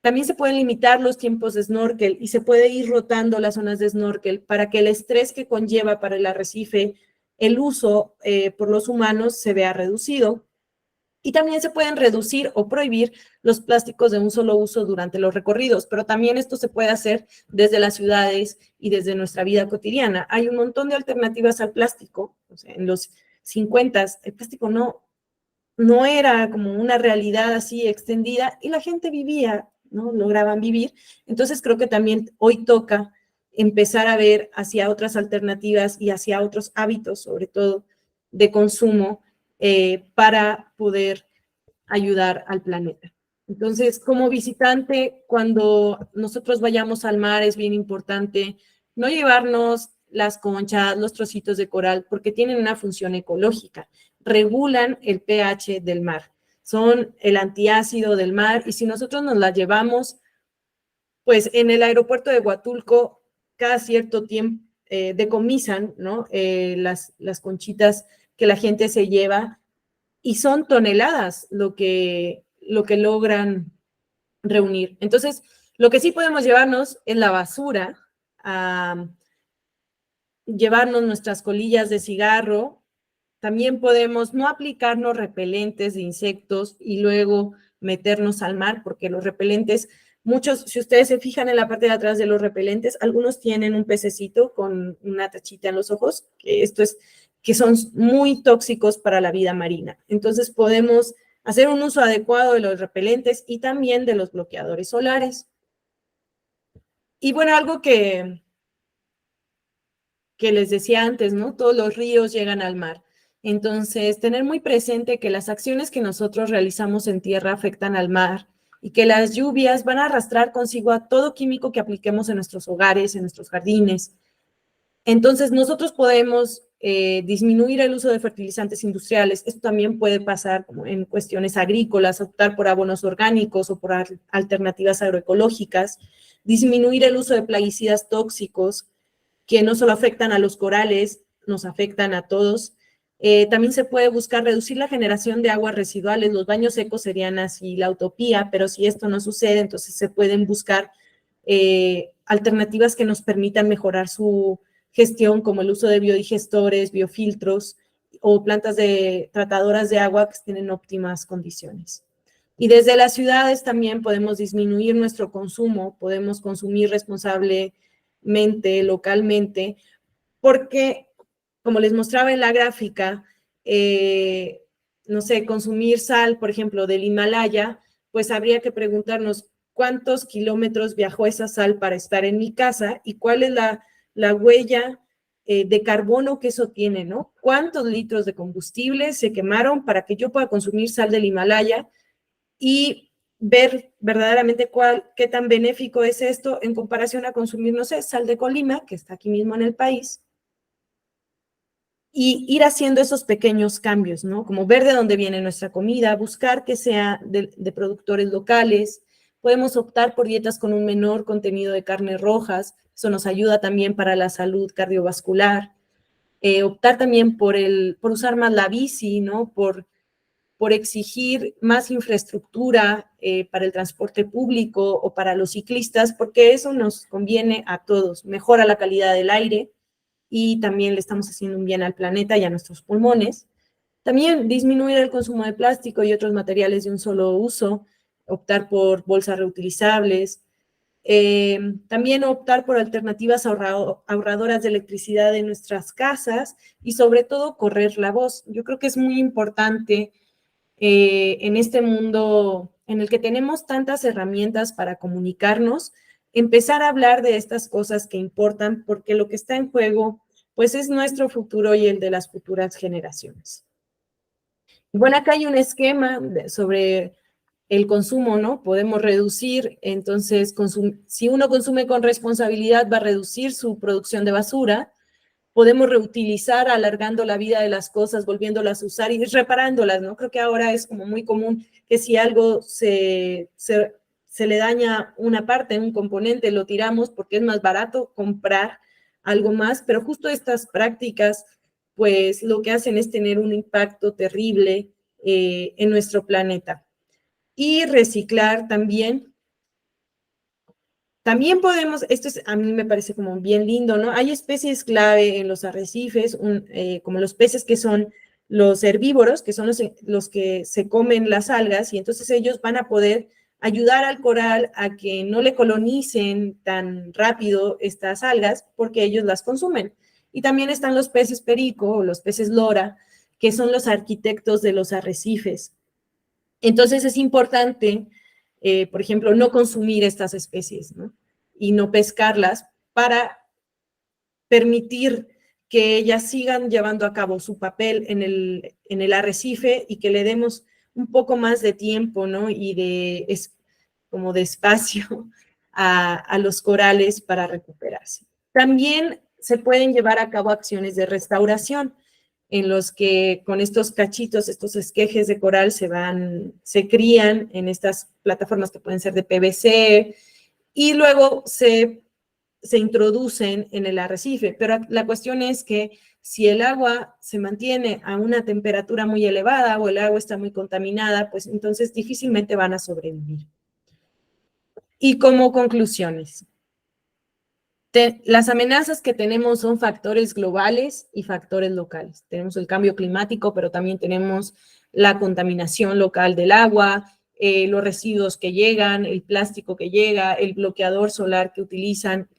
S2: También se pueden limitar los tiempos de snorkel y se puede ir rotando las zonas de snorkel para que el estrés que conlleva para el arrecife el uso por los humanos se vea reducido. Y también se pueden reducir o prohibir los plásticos de un solo uso durante los recorridos, pero también esto se puede hacer desde las ciudades y desde nuestra vida cotidiana. Hay un montón de alternativas al plástico. O sea, en los 50 el plástico no era como una realidad así extendida y la gente vivía, ¿no? Lograban vivir. Entonces creo que también hoy toca empezar a ver hacia otras alternativas y hacia otros hábitos, sobre todo de consumo, para poder ayudar al planeta. Entonces, como visitante, cuando nosotros vayamos al mar, es bien importante no llevarnos las conchas, los trocitos de coral, porque tienen una función ecológica. Regulan el pH del mar. Son el antiácido del mar y si nosotros nos las llevamos, pues en el aeropuerto de Huatulco, cada cierto tiempo decomisan, ¿no? Las conchitas que la gente se lleva y son toneladas lo que logran reunir. Entonces, lo que sí podemos llevarnos es la basura, llevarnos nuestras colillas de cigarro. También podemos no aplicarnos repelentes de insectos y luego meternos al mar, porque los repelentes, muchos, si ustedes se fijan en la parte de atrás de los repelentes, algunos tienen un pececito con una tachita en los ojos, que son muy tóxicos para la vida marina. Entonces podemos hacer un uso adecuado de los repelentes y también de los bloqueadores solares. Y bueno, algo que les decía antes, ¿no? Todos los ríos llegan al mar. Entonces, tener muy presente que las acciones que nosotros realizamos en tierra afectan al mar y que las lluvias van a arrastrar consigo a todo químico que apliquemos en nuestros hogares, en nuestros jardines. Entonces, nosotros podemos disminuir el uso de fertilizantes industriales. Esto también puede pasar como en cuestiones agrícolas, optar por abonos orgánicos o por alternativas agroecológicas, disminuir el uso de plaguicidas tóxicos que no solo afectan a los corales, nos afectan a todos. También se puede buscar reducir la generación de aguas residuales. Los baños secos serían así la utopía, pero si esto no sucede, entonces se pueden buscar alternativas que nos permitan mejorar su gestión, como el uso de biodigestores, biofiltros o plantas tratadoras de agua que estén en óptimas condiciones. Y desde las ciudades también podemos disminuir nuestro consumo, podemos consumir responsablemente, localmente, porque, como les mostraba en la gráfica, no sé, consumir sal, por ejemplo, del Himalaya, pues habría que preguntarnos cuántos kilómetros viajó esa sal para estar en mi casa y cuál es la huella de carbono que eso tiene, ¿no? ¿Cuántos litros de combustible se quemaron para que yo pueda consumir sal del Himalaya? Y ver verdaderamente qué tan benéfico es esto en comparación a consumir, no sé, sal de Colima, que está aquí mismo en el país, y ir haciendo esos pequeños cambios, ¿no? Como ver de dónde viene nuestra comida, buscar que sea de productores locales. Podemos optar por dietas con un menor contenido de carnes rojas, eso nos ayuda también para la salud cardiovascular. Optar también por usar más la bici, ¿no? Por exigir más infraestructura para el transporte público o para los ciclistas, porque eso nos conviene a todos, mejora la calidad del aire y también le estamos haciendo un bien al planeta y a nuestros pulmones. También disminuir el consumo de plástico y otros materiales de un solo uso, optar por bolsas reutilizables, también optar por alternativas ahorradoras de electricidad en nuestras casas y sobre todo correr la voz. Yo creo que es muy importante en este mundo en el que tenemos tantas herramientas para comunicarnos, empezar a hablar de estas cosas que importan, porque lo que está en juego, pues es nuestro futuro y el de las futuras generaciones. Bueno, acá hay un esquema sobre el consumo, ¿no? Podemos reducir, entonces, si uno consume con responsabilidad, va a reducir su producción de basura. Podemos reutilizar alargando la vida de las cosas, volviéndolas a usar y reparándolas, ¿no? Creo que ahora es como muy común que si algo se le daña una parte, un componente, lo tiramos porque es más barato comprar algo más, pero justo estas prácticas, pues lo que hacen es tener un impacto terrible en nuestro planeta. Y reciclar también. También podemos, esto a mí me parece como bien lindo, ¿no? Hay especies clave en los arrecifes, como los peces que son los herbívoros, que son los que se comen las algas, y entonces ellos van a poder ayudar al coral a que no le colonicen tan rápido estas algas porque ellos las consumen. Y también están los peces perico o los peces lora, que son los arquitectos de los arrecifes. Entonces es importante, por ejemplo, no consumir estas especies, ¿no? Y no pescarlas para permitir que ellas sigan llevando a cabo su papel en el arrecife y que le demos un poco más de tiempo, ¿no? Y como de espacio a los corales para recuperarse. También se pueden llevar a cabo acciones de restauración en los que con estos cachitos, estos esquejes de coral se crían en estas plataformas que pueden ser de PVC y luego se introducen en el arrecife. Pero la cuestión es que si el agua se mantiene a una temperatura muy elevada o el agua está muy contaminada, pues entonces difícilmente van a sobrevivir. Y como conclusiones, las amenazas que tenemos son factores globales y factores locales. Tenemos el cambio climático, pero también tenemos la contaminación local del agua, los residuos que llegan, el plástico que llega, el bloqueador solar que utilizan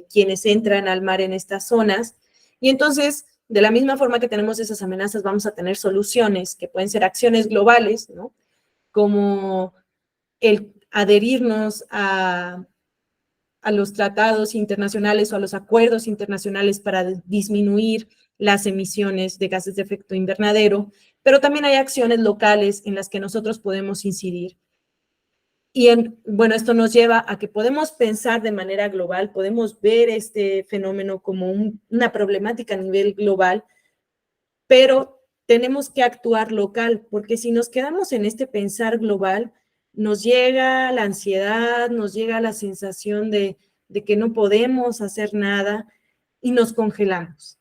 S2: quienes entran al mar en estas zonas. Y entonces, de la misma forma que tenemos esas amenazas, vamos a tener soluciones que pueden ser acciones globales, ¿no? Como el adherirnos a los tratados internacionales o a los acuerdos internacionales para disminuir las emisiones de gases de efecto invernadero, pero también hay acciones locales en las que nosotros podemos incidir. Y bueno, esto nos lleva a que podemos pensar de manera global, podemos ver este fenómeno como una problemática a nivel global, pero tenemos que actuar local, porque si nos quedamos en este pensar global, nos llega la ansiedad, nos llega la sensación de que no podemos hacer nada y nos congelamos.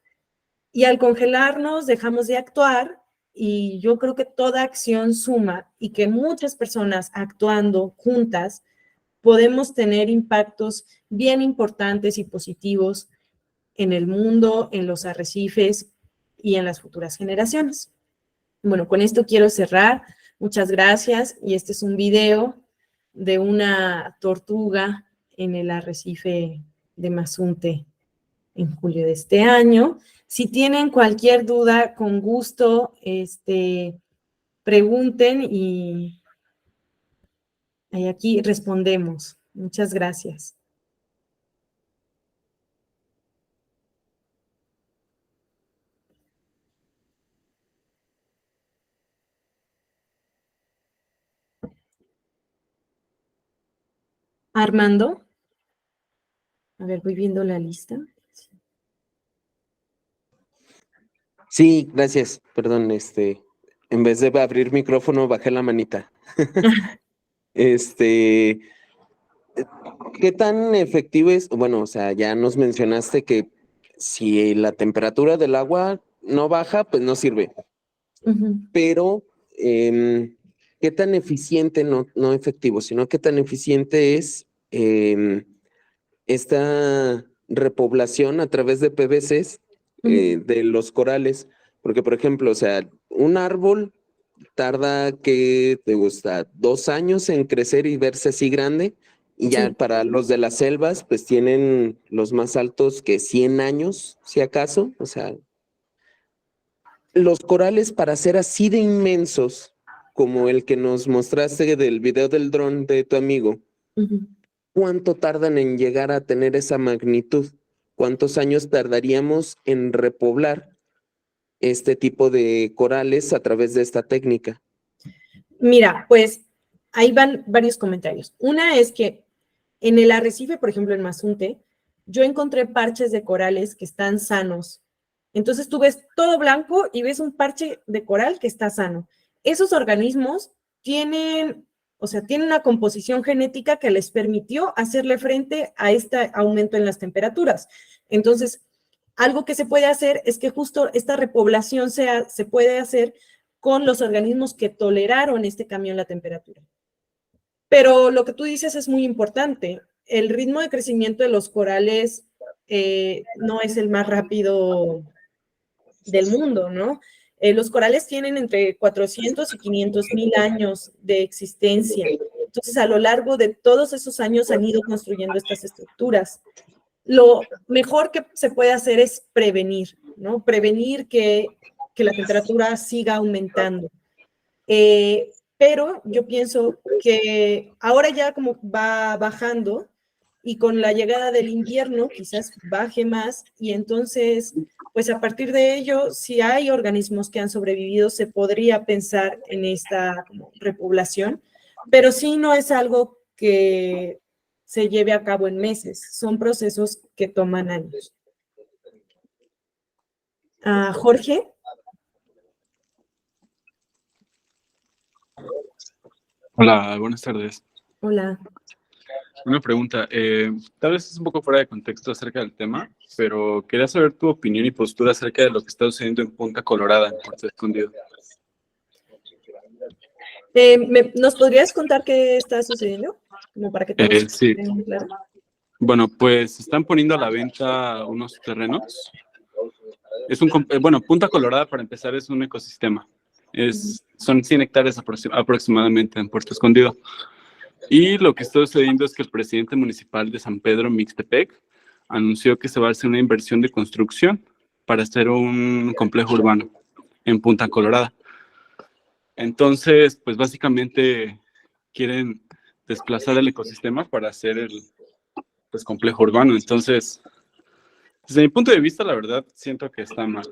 S2: Y al congelarnos dejamos de actuar y yo creo que toda acción suma y que muchas personas actuando juntas podemos tener impactos bien importantes y positivos en el mundo, en los arrecifes y en las futuras generaciones. Bueno, con esto quiero cerrar. Muchas gracias. Y este es un video de una tortuga en el arrecife de Mazunte en julio de este año. Si tienen cualquier duda, con gusto, pregunten y aquí respondemos. Muchas gracias. Armando. A ver, voy viendo la lista.
S4: Sí, gracias. Perdón, en vez de abrir micrófono, bajé la manita. Este, ¿Qué tan efectivo es? Bueno, o sea, ya nos mencionaste que si la temperatura del agua no baja, pues no sirve. Pero, ¿qué tan eficiente, no efectivo, sino qué tan eficiente es esta repoblación a través de PVCs de los corales? Porque, por ejemplo, o sea, un árbol tarda, ¿qué te gusta? 2 años en crecer y verse así grande. Y ya
S2: Sí.
S4: para los de las selvas, pues tienen los más altos que 100 años, si acaso. O sea, los corales para ser así de inmensos, como el que nos mostraste del video del dron de tu amigo, ¿cuánto tardan en llegar a tener esa magnitud? ¿Cuántos años tardaríamos en repoblar este tipo de corales a través de esta técnica?
S2: Mira, pues ahí van varios comentarios. Una es que en el arrecife, por ejemplo, en Mazunte, yo encontré parches de corales que están sanos. Entonces tú ves todo blanco y ves un parche de coral que está sano. Esos organismos tienen, o sea, tienen una composición genética que les permitió hacerle frente a este aumento en las temperaturas. Entonces, algo que se puede hacer es que justo esta repoblación se puede hacer con los organismos que toleraron este cambio en la temperatura. Pero lo que tú dices es muy importante. El ritmo de crecimiento de los corales no es el más rápido del mundo, ¿no? Los corales tienen entre 400 y 500,000 años de existencia. Entonces, a lo largo de todos esos años han ido construyendo estas estructuras. Lo mejor que se puede hacer es prevenir, ¿no? Prevenir que la temperatura siga aumentando. Pero yo pienso que ahora ya como va bajando y con la llegada del invierno quizás baje más y entonces, pues a partir de ello, si hay organismos que han sobrevivido, se podría pensar en esta como repoblación, pero sí no es algo que se lleve a cabo en meses, son procesos que toman años. Jorge.
S5: Hola, buenas tardes.
S2: Hola.
S5: Una pregunta, tal vez es un poco fuera de contexto acerca del tema, pero quería saber tu opinión y postura acerca de lo que está sucediendo en Punta Colorada, en Puerto Escondido.
S2: ¿Nos podrías contar qué está sucediendo? Como para que todos
S5: Sí.
S2: estén claros.
S5: Bueno, pues están poniendo a la venta unos terrenos. Bueno, Punta Colorada, para empezar, es un ecosistema. Son 100 hectáreas aproximadamente en Puerto Escondido. Y lo que está sucediendo es que el presidente municipal de San Pedro Mixtepec anunció que se va a hacer una inversión de construcción para hacer un complejo urbano en Punta Colorada. Entonces, pues básicamente quieren desplazar el ecosistema para hacer el complejo urbano. Entonces, desde mi punto de vista, la verdad, siento que está mal,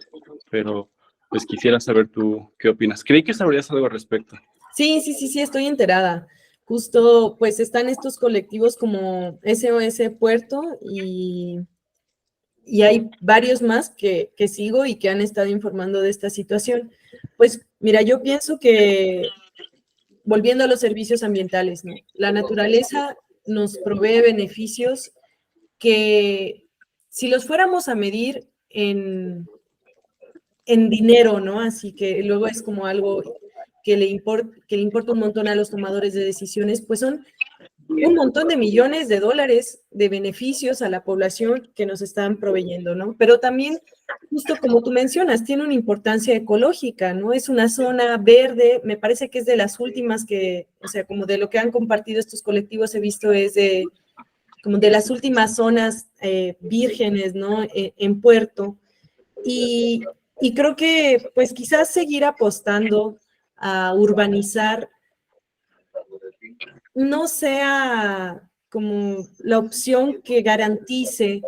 S5: pero pues quisiera saber tú qué opinas. Creí que sabrías algo al respecto.
S2: Sí, estoy enterada. Justo, pues están estos colectivos como SOS Puerto y hay varios más que sigo y que han estado informando de esta situación. Pues mira, yo pienso que, volviendo a los servicios ambientales, ¿no? La naturaleza nos provee beneficios que si los fuéramos a medir en dinero, ¿no? Así que luego es como algo que le importa un montón a los tomadores de decisiones, pues son un montón de millones de dólares de beneficios a la población que nos están proveyendo, ¿no? Pero también, justo como tú mencionas, tiene una importancia ecológica, ¿no? Es una zona verde, me parece que es de las últimas que, o sea, como de lo que han compartido estos colectivos, he visto es como de las últimas zonas vírgenes, ¿no? En Puerto. Y creo que, pues quizás seguir apostando a urbanizar no sea como la opción que garantice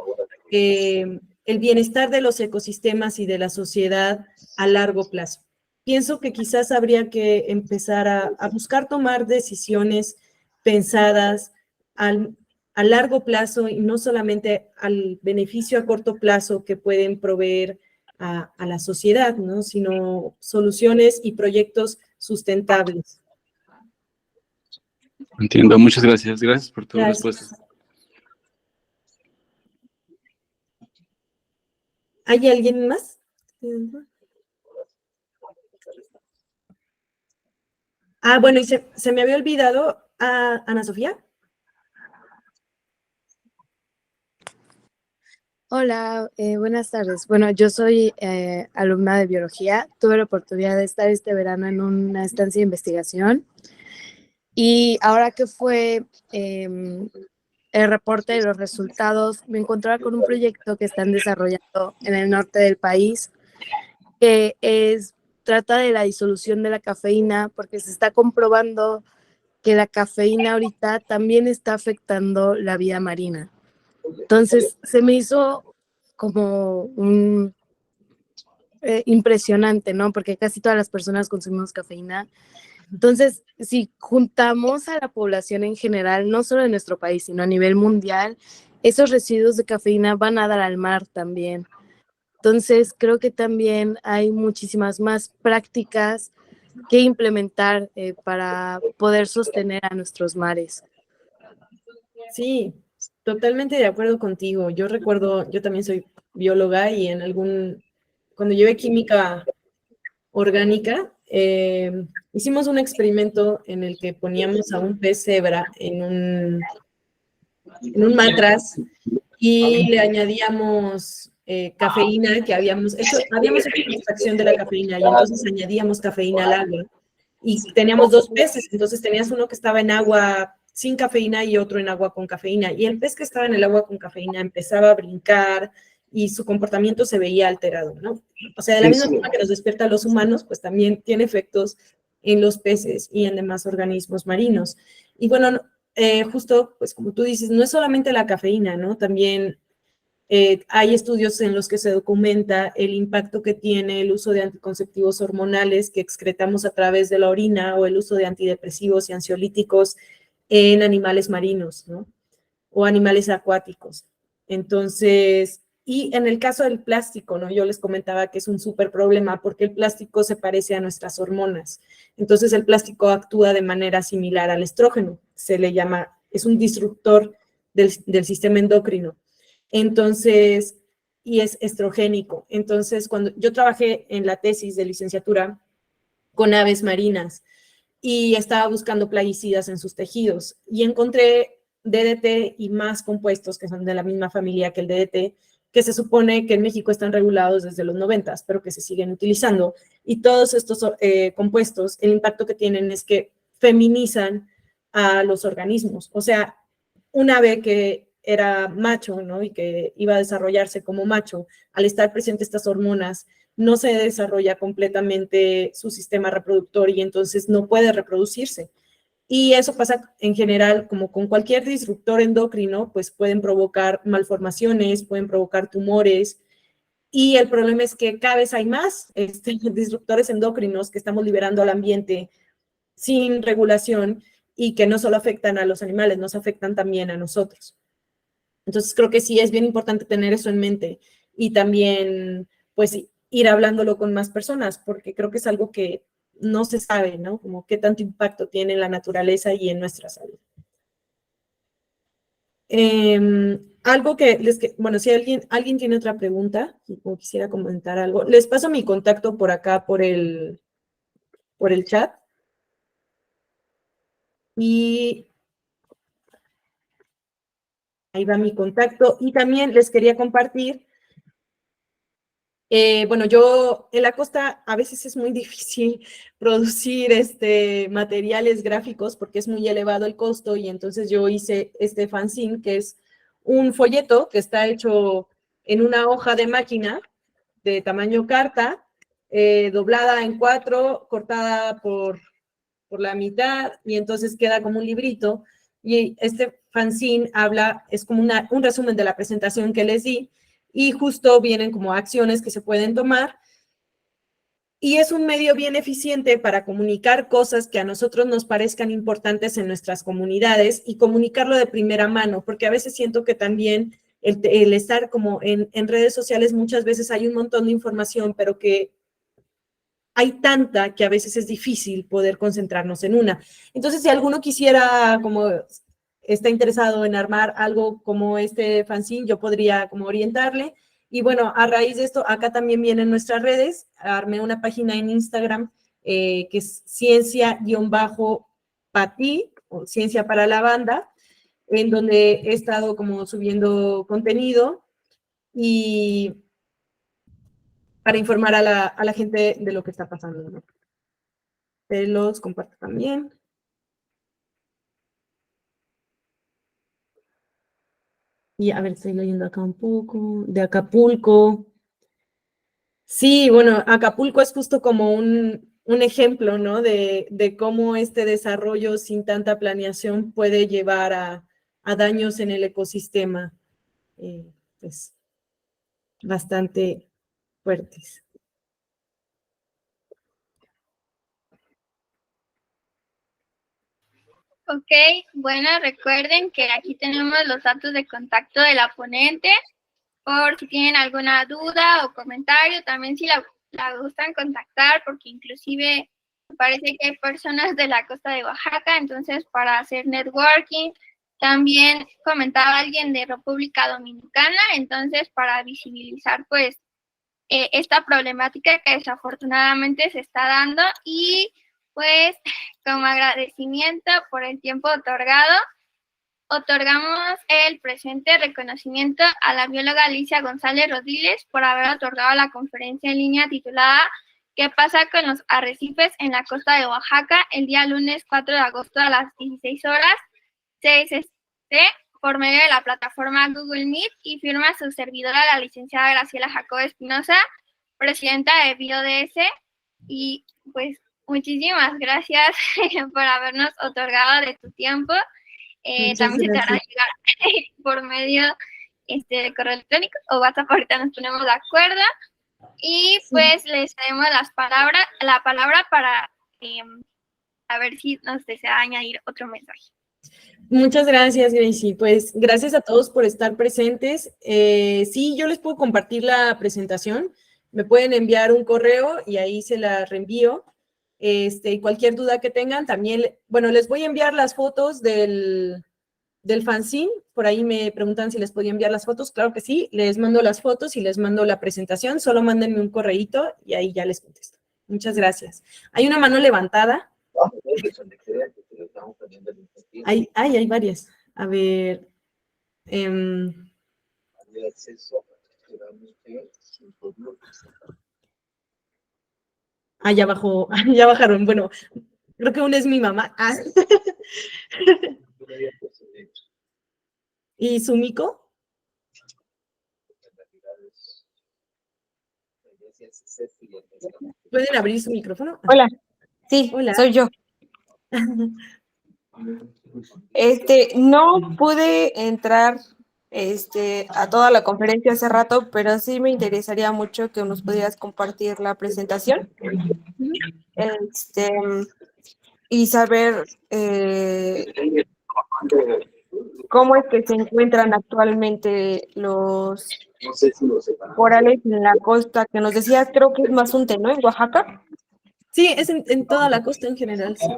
S2: el bienestar de los ecosistemas y de la sociedad a largo plazo. Pienso que quizás habría que empezar a buscar tomar decisiones pensadas a largo plazo y no solamente al beneficio a corto plazo que pueden proveer a la sociedad, ¿no? Sino soluciones y proyectos sustentables.
S5: Entiendo, muchas gracias. Gracias por tu
S2: Gracias.
S5: respuesta.
S2: ¿Hay alguien más? Ah, bueno, y se me había olvidado a Ana Sofía.
S6: Hola, buenas tardes. Bueno, yo soy alumna de biología. Tuve la oportunidad de estar este verano en una estancia de investigación y ahora que fue el reporte de los resultados, me encontraba con un proyecto que están desarrollando en el norte del país que trata de la disolución de la cafeína porque se está comprobando que la cafeína ahorita también está afectando la vida marina. Entonces, se me hizo como impresionante, ¿no? Porque casi todas las personas consumimos cafeína. Entonces, si juntamos a la población en general, no solo en nuestro país, sino a nivel mundial, esos residuos de cafeína van a dar al mar también. Entonces, creo que también hay muchísimas más prácticas que implementar para poder sostener a nuestros mares.
S2: Sí, totalmente de acuerdo contigo. Yo recuerdo, yo también soy bióloga y cuando llevé química orgánica, hicimos un experimento en el que poníamos a un pez cebra en un matraz y le añadíamos cafeína que habíamos hecho una extracción de la cafeína y entonces añadíamos cafeína al agua y teníamos dos peces, entonces tenías uno que estaba en agua sin cafeína y otro en agua con cafeína, y el pez que estaba en el agua con cafeína empezaba a brincar y su comportamiento se veía alterado, ¿no? O sea, de la misma forma que nos despierta a los humanos, pues también tiene efectos en los peces y en demás organismos marinos. Y bueno, justo, pues como tú dices, no es solamente la cafeína, ¿no? También hay estudios en los que se documenta el impacto que tiene el uso de anticonceptivos hormonales que excretamos a través de la orina o el uso de antidepresivos y ansiolíticos en animales marinos, ¿no? O animales acuáticos. Entonces, y en el caso del plástico, ¿no? Yo les comentaba que es un súper problema porque el plástico se parece a nuestras hormonas. Entonces, el plástico actúa de manera similar al estrógeno. Se le llama, es un disruptor del sistema endocrino. Entonces, y es estrogénico. Entonces, cuando yo trabajé en la tesis de licenciatura con aves marinas y estaba buscando plaguicidas en sus tejidos y encontré DDT y más compuestos que son de la misma familia que el DDT, que se supone que en México están regulados desde los 90, pero que se siguen utilizando. Y todos estos compuestos, el impacto que tienen es que feminizan a los organismos. O sea, un ave que era macho, ¿no? Y que iba a desarrollarse como macho, al estar presentes estas hormonas, no se desarrolla completamente su sistema reproductor y entonces no puede reproducirse. Y eso pasa en general, como con cualquier disruptor endocrino, pues pueden provocar malformaciones, pueden provocar tumores. Y el problema es que cada vez hay más disruptores endocrinos que estamos liberando al ambiente sin regulación y que no solo afectan a los animales, nos afectan también a nosotros. Entonces creo que sí es bien importante tener eso en mente y también pues ir hablándolo con más personas, porque creo que es algo que no se sabe, ¿no? Como qué tanto impacto tiene en la naturaleza y en nuestra salud. Algo bueno, si alguien tiene otra pregunta o quisiera comentar algo, les paso mi contacto por acá, por el chat. Y ahí va mi contacto. Y también les quería compartir, bueno, yo en la costa a veces es muy difícil producir materiales gráficos porque es muy elevado el costo y entonces yo hice este fanzine que es un folleto que está hecho en una hoja de máquina de tamaño carta, doblada en 4, cortada por la mitad y entonces queda como un librito y este fanzine es como un resumen de la presentación que les di y justo vienen como acciones que se pueden tomar y es un medio bien eficiente para comunicar cosas que a nosotros nos parezcan importantes en nuestras comunidades y comunicarlo de primera mano, porque a veces siento que también el estar como en redes sociales, muchas veces hay un montón de información, pero que hay tanta que a veces es difícil poder concentrarnos en una. Entonces, si alguno quisiera, como está interesado en armar algo como este fanzine, yo podría como orientarle. Y bueno, a raíz de esto, acá también vienen nuestras redes. Armé una página en Instagram que es ciencia-pati, o Ciencia para la Banda, en donde he estado como subiendo contenido y para informar a la gente de lo que está pasando, ¿no? Te los comparto también. Y a ver, estoy leyendo acá un poco. De Acapulco. Sí, bueno, Acapulco es justo como un ejemplo, ¿no? De cómo este desarrollo sin tanta planeación puede llevar a daños en el ecosistema, pues, bastante fuertes.
S1: Ok, bueno, recuerden que aquí tenemos los datos de contacto de la ponente, por si tienen alguna duda o comentario, también si la gustan contactar, porque inclusive me parece que hay personas de la costa de Oaxaca, entonces para hacer networking, también comentaba alguien de República Dominicana, entonces para visibilizar pues esta problemática que desafortunadamente se está dando y pues como agradecimiento por el tiempo otorgado, otorgamos el presente reconocimiento a la bióloga Alicia González Rodiles por haber otorgado la conferencia en línea titulada ¿Qué pasa con los arrecifes en la costa de Oaxaca? El día lunes 4 de agosto a las 16 horas, CSC, por medio de la plataforma Google Meet, y firma su servidora, la licenciada Graciela Jacob Espinosa, presidenta de BioDS, y pues muchísimas gracias por habernos otorgado de tu tiempo. También se te hará llegar por medio de correo electrónico o WhatsApp, ahorita nos ponemos de acuerdo. Y pues les cedemos la palabra para a ver si nos desea añadir otro mensaje.
S2: Muchas gracias, Gracie. Pues gracias a todos por estar presentes. Sí, yo les puedo compartir la presentación. Me pueden enviar un correo y ahí se la reenvío. Y cualquier duda que tengan, también, bueno, les voy a enviar las fotos del fanzine. Por ahí me preguntan si les podía enviar las fotos. Claro que sí, les mando las fotos y les mando la presentación. Solo mándenme un correíto y ahí ya les contesto. Muchas gracias. Hay una mano levantada. Hay varias. A ver. Ya bajó, ya bajaron. Bueno, creo que una es mi mamá. ¿Y Sumiko? ¿Pueden abrir su micrófono?
S7: Hola, sí,
S2: Hola.
S7: soy yo. No pude entrar a toda la conferencia hace rato, pero sí me interesaría mucho que nos pudieras compartir la presentación. Y saber cómo es que se encuentran actualmente los corales en la costa, que nos decías, creo que es Mazunte, ¿no? En Oaxaca.
S2: Sí, es en toda la costa en general. Sí,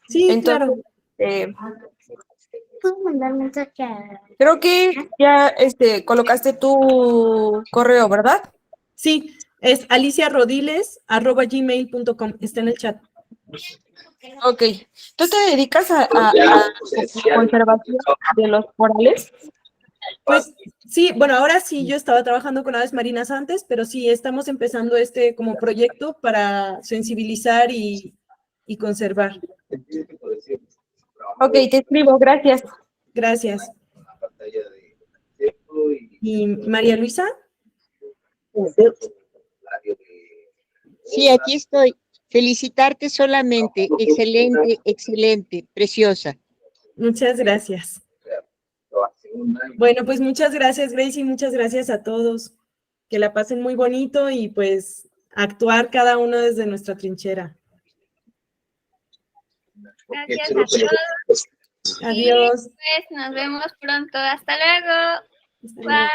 S2: sí.
S7: Entonces,
S2: claro.
S7: ¿puedo mandar mensaje? Creo que ya colocaste tu correo, ¿verdad?
S2: Sí, es aliciarodiles@gmail.com. Está en el chat.
S7: Ok. ¿Tú te dedicas a conservación de los corales?
S2: Pues sí, bueno, ahora sí, yo estaba trabajando con aves marinas antes, pero sí, estamos empezando como proyecto para sensibilizar y conservar.
S7: Ok, te escribo, gracias.
S2: Gracias. ¿Y María Luisa?
S8: Sí, aquí estoy. Felicitarte solamente. Excelente, excelente, preciosa.
S2: Muchas gracias. Bueno, pues muchas gracias, Gracie, muchas gracias a todos. Que la pasen muy bonito y pues actuar cada uno desde nuestra trinchera.
S1: Gracias a todos.
S2: Adiós.
S1: Pues nos vemos pronto. Hasta luego.
S2: Hasta luego.
S1: Bye.